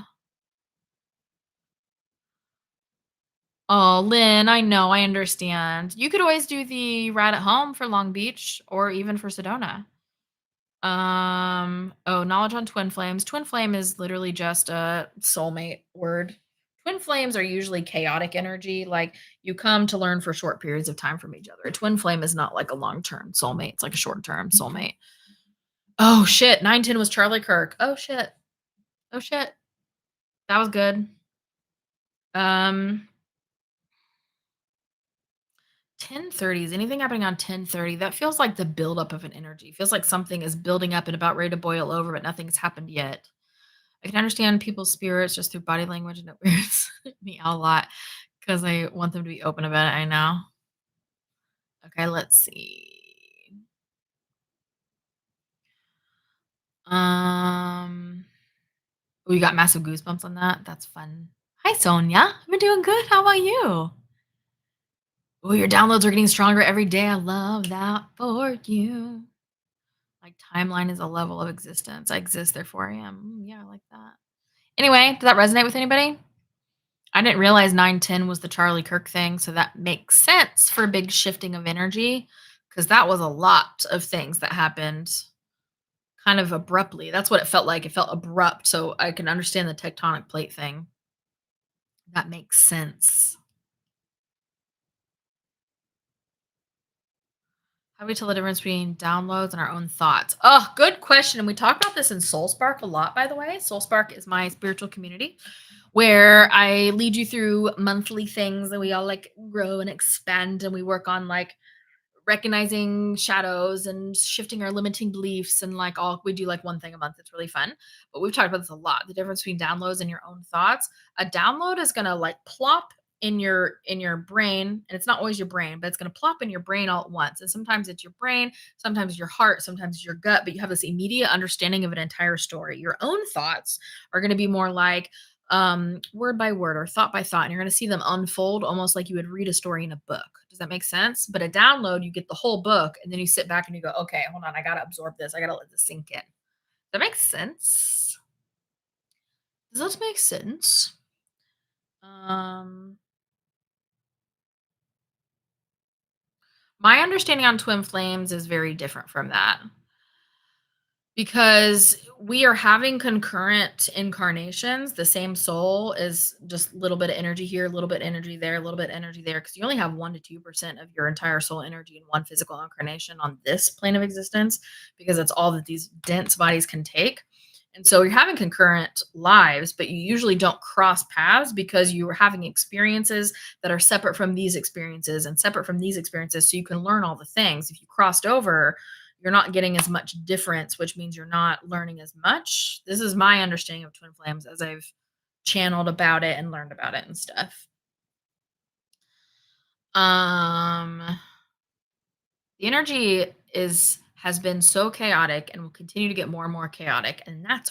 Oh, Lynn, I know, I understand. You could always do the ride at home for Long Beach or even for Sedona. Knowledge on twin flames. Twin flame is literally just a soulmate word. Twin flames are usually chaotic energy. Like you come to learn for short periods of time from each other. A twin flame is not like a long term soulmate. It's like a short term soulmate. Oh shit. 910 was Charlie Kirk. Oh shit. Oh shit. That was good. Um 10:30. Is anything happening on 10:30? That feels like the buildup of an energy. Feels like something is building up and about ready to boil over, but nothing's happened yet. I can understand people's spirits just through body language, and it weirds me out a lot because I want them to be open about it. I know. Okay, let's see. Um, we got massive goosebumps on that. That's fun. Hi, Sonia. I've been doing good. How about you? Oh, your downloads are getting stronger every day. I love that for you. Like timeline is a level of existence. I exist, therefore I am. Yeah, I like that. Anyway, does that resonate with anybody? I didn't realize 910 was the Charlie Kirk thing, so that makes sense for a big shifting of energy because that was a lot of things that happened kind of abruptly. That's what it felt like. It felt abrupt, so I can understand the tectonic plate thing. That makes sense. How do we tell the difference between downloads and our own thoughts? Oh, good question. And we talk about this in Soul Spark a lot, by the way. Soul Spark is my spiritual community where I lead you through monthly things and we all like grow and expand and we work on like recognizing shadows and shifting our limiting beliefs and like all we do like one thing a month. It's really fun. But we've talked about this a lot. The difference between downloads and your own thoughts. A download is gonna like plop in your brain, and it's not always your brain, but it's gonna plop in your brain all at once. And sometimes it's your brain, sometimes your heart, sometimes it's your gut, but you have this immediate understanding of an entire story. Your own thoughts are gonna be more like word by word or thought by thought, and you're going to see them unfold almost like you would read a story in a book. Does that make sense? But a download, you get the whole book and then you sit back and you go, okay, hold on, I got to absorb this. I got to let this sink in. That makes sense. Does that make sense? um My understanding on twin flames is very different from that because we are having concurrent incarnations. The same soul is just a little bit of energy here, a little bit energy there, a little bit energy there, because you only have 1 to 2% of your entire soul energy in one physical incarnation on this plane of existence, because that's all that these dense bodies can take. And so you're having concurrent lives, but you usually don't cross paths because you are having experiences that are separate from these experiences and separate from these experiences. So you can learn all the things. If you crossed over, you're not getting as much difference, which means you're not learning as much. This is my understanding of twin flames as I've channeled about it and learned about it and stuff. Um the energy is has been so chaotic and will continue to get more and more chaotic, and that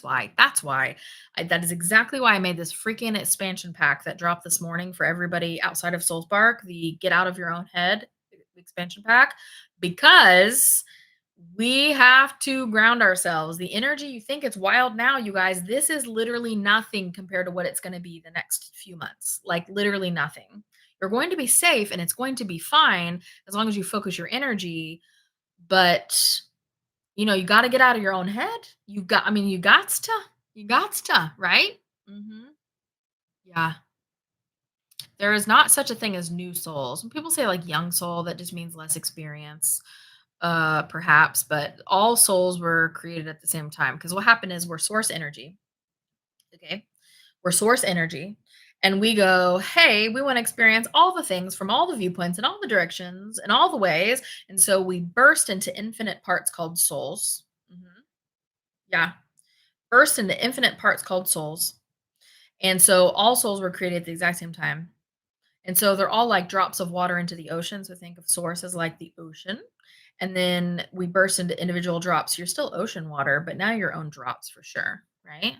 is exactly why I made this freaking expansion pack that dropped this morning for everybody outside of Souls Bark, the Get Out of Your Own Head expansion pack, because we have to ground ourselves. The energy, you think it's wild now, you guys, this is literally nothing compared to what it's going to be the next few months. Like literally nothing. You're going to be safe and it's going to be fine as long as you focus your energy, but you got to get out of your own head. You got to, right? Mhm. Yeah. There is not such a thing as new souls. When people say like young soul, that just means less experience, perhaps, but all souls were created at the same time. Because what happened is we're source energy. Okay. We're source energy. And we go, hey, we want to experience all the things from all the viewpoints and all the directions and all the ways. And so we burst into infinite parts called souls. Mhm. Yeah. Burst into infinite parts called souls. And so all souls were created at the exact same time. And so they're all like drops of water into the ocean. So think of source as like the ocean. And then we burst into individual drops. You're still ocean water, but now your own drops for sure. Right?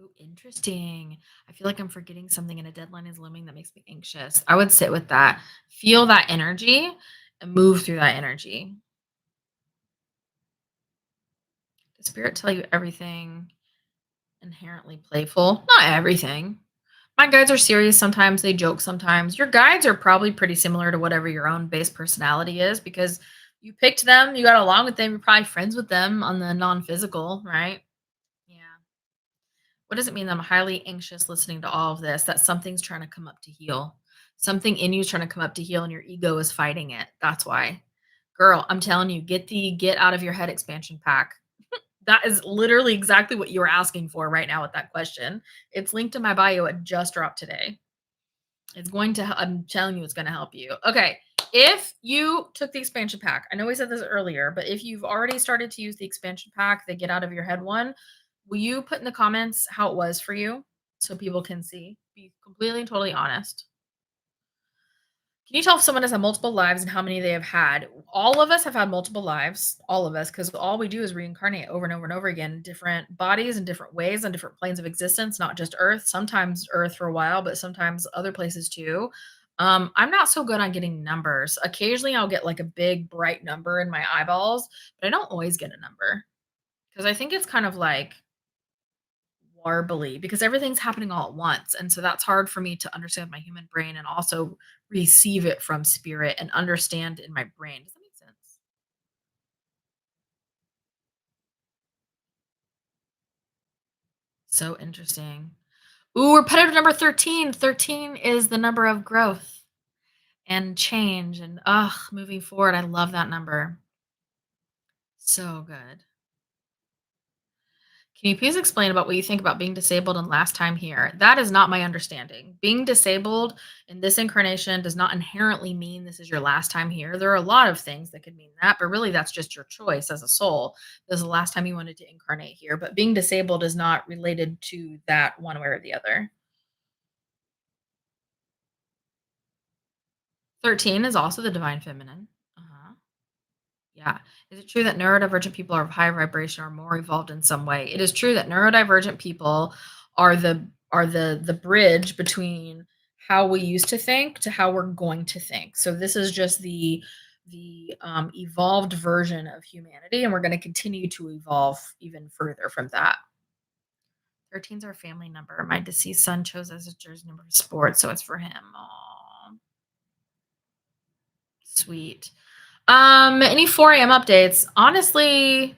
Ooh, interesting. I feel like I'm forgetting something and a deadline is looming that makes me anxious. I would sit with that, feel that energy, and move through that energy. Does spirit tell you everything inherently playful? Not everything. My guides are serious sometimes, they joke sometimes. Your guides are probably pretty similar to whatever your own base personality is because you picked them, you got along with them, you're probably friends with them on the non-physical, right? Yeah. What does it mean that I'm highly anxious listening to all of this? That something's trying to come up to heal. Something in you is trying to come up to heal and your ego is fighting it. That's why. Girl, I'm telling you, get the get out of your head expansion pack. That is literally exactly what you were asking for right now with that question. It's linked in my bio. It just dropped today. It's going to, I'm telling you, it's going to help you. Okay. If you took the expansion pack, I know we said this earlier, but if you've already started to use the expansion pack, the get out of your head one, will you put in the comments how it was for you so people can see? Be completely and totally honest. Can you tell if someone has had multiple lives and how many they have had? All of us have had multiple lives, all of us, because all we do is reincarnate over and over and over again, in different bodies and different ways on different planes of existence, not just Earth. Sometimes Earth for a while, but sometimes other places too. I'm not so good on getting numbers. Occasionally, I'll get like a big bright number in my eyeballs, but I don't always get a number because I think it's kind of like warbly because everything's happening all at once. And so that's hard for me to understand my human brain and also receive it from spirit and understand in my brain. Does that make sense? So interesting. Ooh, we're put at number 13. 13 is the number of growth and change and moving forward. I love that number. So good. Can you please explain about what you think about being disabled and last time here? That is not my understanding. Being disabled in this incarnation does not inherently mean this is your last time here. There are a lot of things that could mean that, but really that's just your choice as a soul. This is the last time you wanted to incarnate here, but being disabled is not related to that one way or the other. 13 is also the divine feminine. Uh-huh. Yeah. Is it true that neurodivergent people are of higher vibration or more evolved in some way? It is true that neurodivergent people are the bridge between how we used to think to how we're going to think. So this is just the evolved version of humanity, and we're going to continue to evolve even further from that. 13 is our family number. My deceased son chose as a jersey number for sports, so it's for him. Aw. Sweet. Any 4 a.m. updates? Honestly,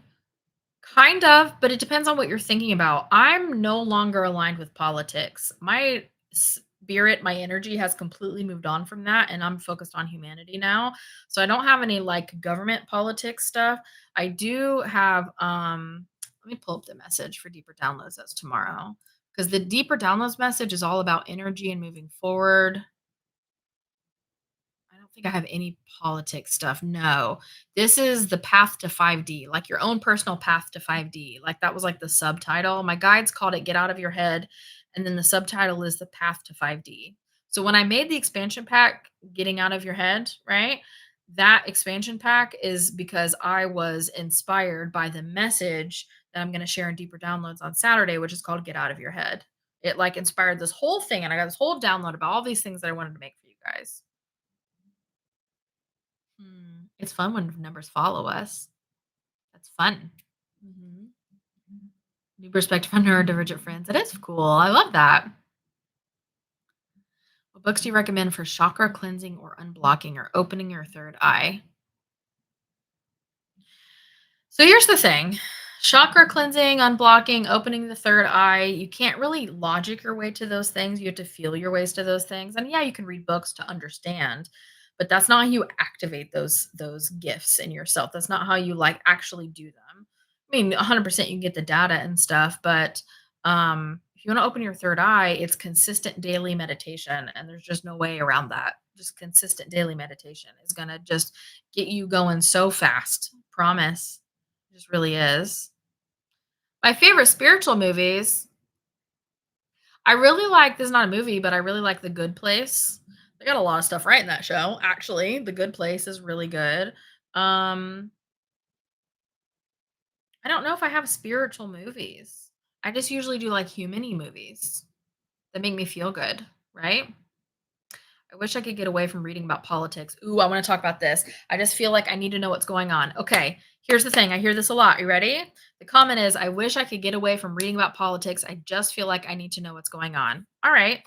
kind of, but it depends on what you're thinking about. I'm no longer aligned with politics. My spirit, my energy has completely moved on from that, and I'm focused on humanity now. So I don't have any like government politics stuff. I do have let me pull up the message for deeper downloads that's tomorrow. Because the deeper downloads message is all about energy and moving forward. I don't think I have any politics stuff. No. This is the path to 5D, like your own personal path to 5D. Like that was like the subtitle. My guides called it Get Out of Your Head. And then the subtitle is The Path to 5D. So when I made the expansion pack, Getting Out of Your Head, right? That expansion pack is because I was inspired by the message that I'm going to share in deeper downloads on Saturday, which is called Get Out of Your Head. It like inspired this whole thing. And I got this whole download about all these things that I wanted to make for you guys. It's fun when numbers follow us. That's fun. Mhm. New perspective on neurodivergent friends. That is cool. I love that. What books do you recommend for chakra cleansing or unblocking or opening your third eye? So here's the thing. Chakra cleansing, unblocking, opening the third eye, you can't really logic your way to those things. You have to feel your ways to those things. And yeah, you can read books to understand, but that's not how you activate those gifts in yourself. That's not how you like actually do them. I mean, 100% you can get the data and stuff, but if you want to open your third eye, it's consistent daily meditation and there's just no way around that. Just consistent daily meditation is going to just get you going so fast. Promise. It just really is. My favorite spiritual movies, I really like this is not a movie, but I really like The Good Place. They got a lot of stuff right in that show, actually. The Good Place is really good. Um, I don't know if I have spiritual movies. I just usually do like human-y movies that make me feel good, right? I wish I could get away from reading about politics. Ooh, I want to talk about this. I just feel like I need to know what's going on. Okay, here's the thing. I hear this a lot. You ready? The comment is I wish I could get away from reading about politics. I just feel like I need to know what's going on. All right.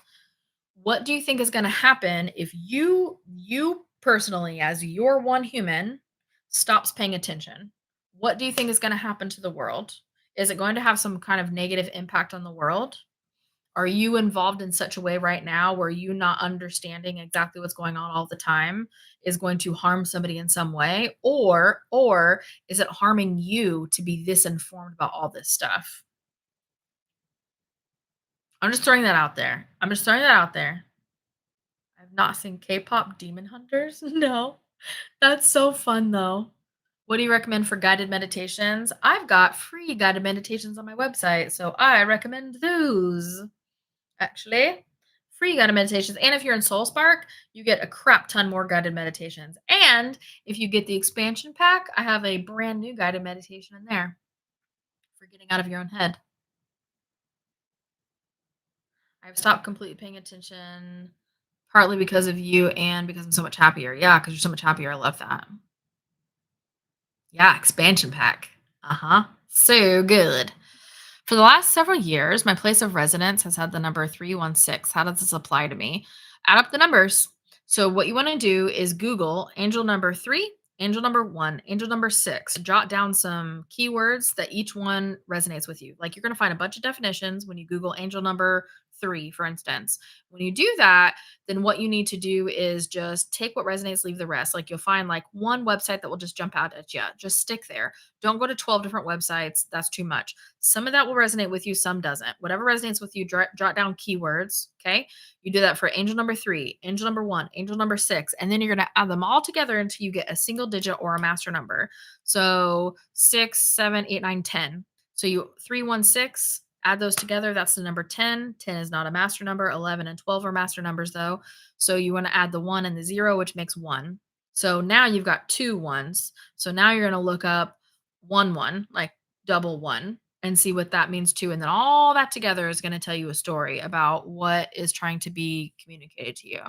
What do you think is going to happen if you personally as your one human stops paying attention? What do you think is going to happen to the world? Is it going to have some kind of negative impact on the world? Are you involved in such a way right now where you not understanding exactly what's going on all the time is going to harm somebody in some way? Or is it harming you to be this informed about all this stuff? I'm just throwing that out there. I'm just throwing that out there. I've not seen K-pop Demon Hunters. No. That's so fun though. What do you recommend for guided meditations? I've got free guided meditations on my website, so I recommend those. Actually, free guided meditations. And if you're in Soul Spark, you get a crap ton more guided meditations. And if you get the expansion pack, I have a brand new guided meditation in there for getting out of your own head. I've stopped completely paying attention partly because of you and because I'm so much happier. Yeah, because you're so much happier. I love that. Yeah, expansion pack. Uh-huh. So good. For the last several years, my place of residence has had the number 316. How does this apply to me? Add up the numbers. So, what you want to do is Google angel number 3, angel number 1, angel number 6. Jot down some keywords that each one resonates with you. Like you're going to find a bunch of definitions when you Google angel number 3, for instance. When you do that, then what you need to do is just take what resonates, leave the rest. Like you'll find like one website that will just jump out at you. Just stick there. Don't go to 12 different websites. That's too much. Some of that will resonate with you, some doesn't. Whatever resonates with you, jot down keywords. Okay. You do that for angel number 3, angel number 1, angel number 6, and then you're going to add them all together until you get a single digit or a master number. So 6, 7, 8, 9, 10. So you 316, add those together. That's the number 10. 10 is not a master number. 11 and 12 are master numbers though. So you want to add the 1 and the 0, which makes 1. So now you've got 2 ones. So now you're going to look up 1, like double 1, and see what that means too. And then all that together is going to tell you a story about what is trying to be communicated to you.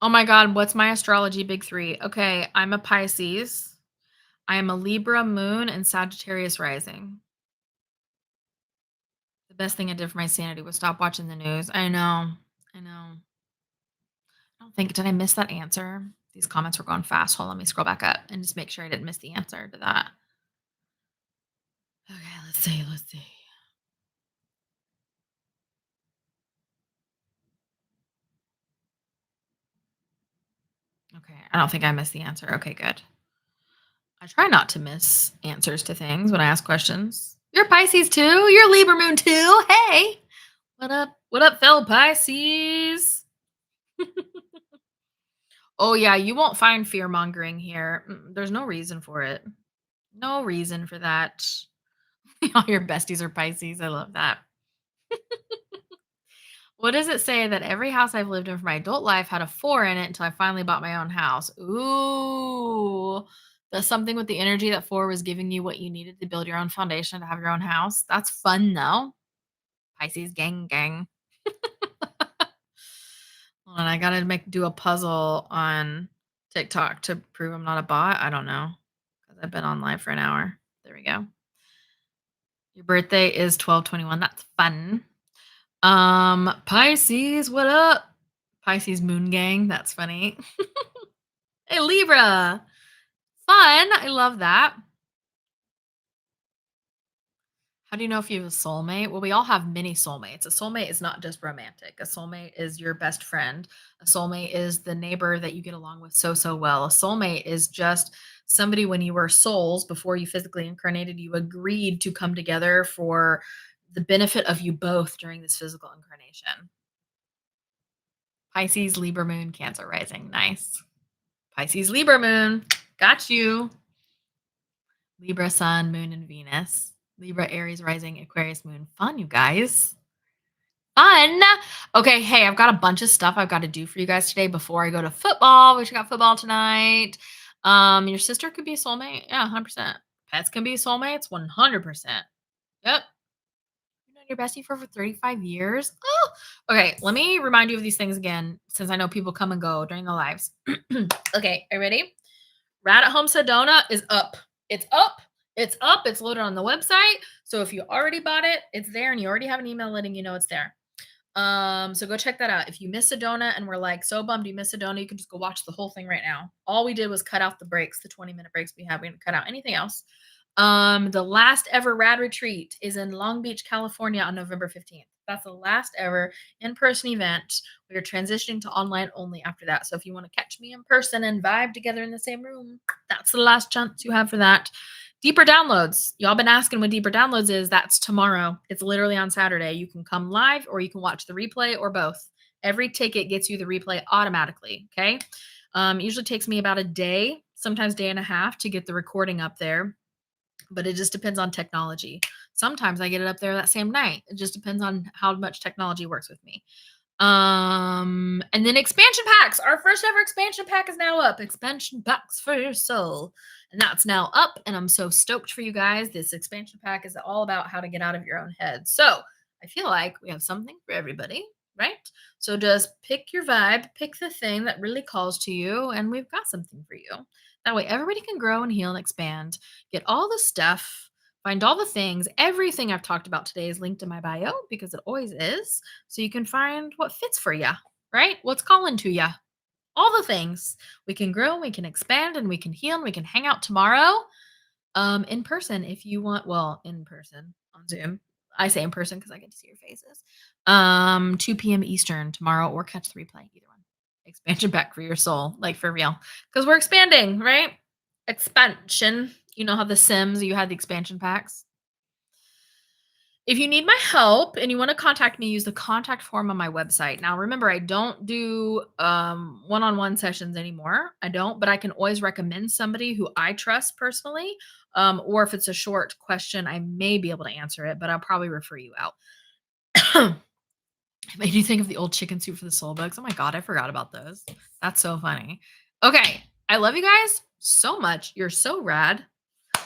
Oh my God, what's my astrology big three? Okay, I'm a Pisces. I am a Libra moon and Sagittarius rising. The best thing I did for my sanity was stop watching the news. I know. I know. I don't think, did I miss that answer? These comments were going fast. Hold on, let me scroll back up and just make sure I didn't miss the answer to that. Okay, let's see. Let's see. Okay, I don't think I missed the answer. Okay, good. I try not to miss answers to things when I ask questions. You're Pisces too? You're Libra moon too? Hey! What up? What up, fellow Pisces? Oh, yeah, you won't find fear mongering here. There's no reason for it. No reason for that. All your besties are Pisces. I love that. What does it say that every house I've lived in for my adult life had a 4 in it until I finally bought my own house? Ooh. That's something with the energy that 4 was giving you what you needed to build your own foundation to have your own house. That's fun though. Pisces gang gang. Hold on, I gotta do a puzzle on TikTok to prove I'm not a bot. I don't know. Because I've been on live for an hour. There we go. Your birthday is 12/21. That's fun. Pisces, what up? Pisces moon gang. That's funny. Hey, Libra. Fun. I love that. How do you know if you have a soulmate? Well, we all have many soulmates. A soulmate is not just romantic. A soulmate is your best friend. A soulmate is the neighbor that you get along with so well. A soulmate is just somebody when you were souls before you physically incarnated, you agreed to come together for the benefit of you both during this physical incarnation. Pisces, Libra moon, Cancer rising. Nice. Pisces, Libra moon. Got you. Libra sun, moon, and Venus. Libra, Aries rising, Aquarius moon. Fun, you guys. Fun. Okay, hey, I've got a bunch of stuff I've got to do for you guys today before I go to football. We got football tonight. Your sister could be a soulmate. Yeah, 100%. Pets can be soulmates. 100%. Yep. You've known your bestie for over 35 years. Oh, okay. Let me remind you of these things again, since I know people come and go during the lives. Okay, are you ready? Rad at Home Sedona is up. It's up. It's up. It's loaded on the website. So if you already bought it, it's there and you already have an email letting you know it's there. So go check that out. If you miss Sedona and we're like so bummed you missed Sedona, you can just go watch the whole thing right now. All we did was cut out the breaks, the 20-minute breaks we had. We didn't cut out anything else. The last ever Rad Retreat is in Long Beach, California on November 15th. That's the last ever in-person event. We are transitioning to online only after that. So if you want to catch me in person and vibe together in the same room, that's the last chance you have for that. Deeper Downloads. Y'all been asking what Deeper Downloads is. That's tomorrow. It's literally on Saturday. You can come live or you can watch the replay or both. Every ticket gets you the replay automatically. Okay. Usually takes me about a day, sometimes day and a half to get the recording up there, but it just depends on technology. Sometimes I get it up there that same night. It just depends on how much technology works with me. And then expansion packs. Our first ever expansion pack is now up. Expansion packs for your soul. And that's now up. And I'm so stoked for you guys. This expansion pack is all about how to get out of your own head. So I feel like we have something for everybody, right? So just pick your vibe, pick the thing that really calls to you, and we've got something for you. That way everybody can grow and heal and expand, get all the stuff, find all the things. Everything I've talked about today is linked in my bio because it always is. So you can find what fits for you, right? What's calling to you. All the things. We can grow, we can expand, and we can heal, and we can hang out tomorrow in person if you want. Well, in person on Zoom. I say in person because I get to see your faces. 2 p.m. Eastern tomorrow, or catch the replay, either one. Expansion pack for your soul, like for real. Because we're expanding, right? Expansion. You know how the Sims, you had the expansion packs. If you need my help and you want to contact me, use the contact form on my website. Now, remember, I don't do one-on-one sessions anymore. I don't, but I can always recommend somebody who I trust personally. Or if it's a short question, I may be able to answer it, but I'll probably refer you out. It made you think of the old chicken soup for the soul bugs. Oh my God, I forgot about those. That's so funny. Okay. I love you guys so much. You're so rad.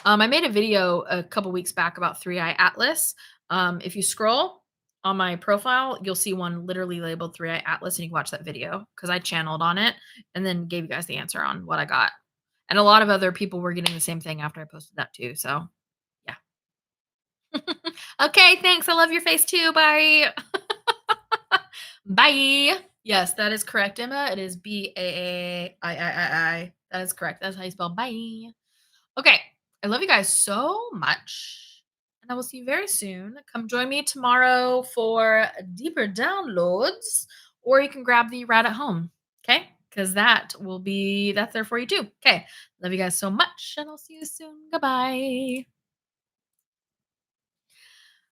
I made a video a couple weeks back about 3-Eye Atlas. If you scroll on my profile, you'll see one literally labeled 3-Eye Atlas, and you can watch that video because I channeled on it and then gave you guys the answer on what I got. And a lot of other people were getting the same thing after I posted that too. So yeah. Okay, thanks. I love your face too. Bye. Bye. Yes, that is correct, Emma. It is Baai. That is correct. That's how you spell bye. Okay. I love you guys so much. And I will see you very soon. Come join me tomorrow for deeper downloads, or you can grab the Rat at Home. Okay. Because that's there for you too. Okay. Love you guys so much, and I'll see you soon. Goodbye.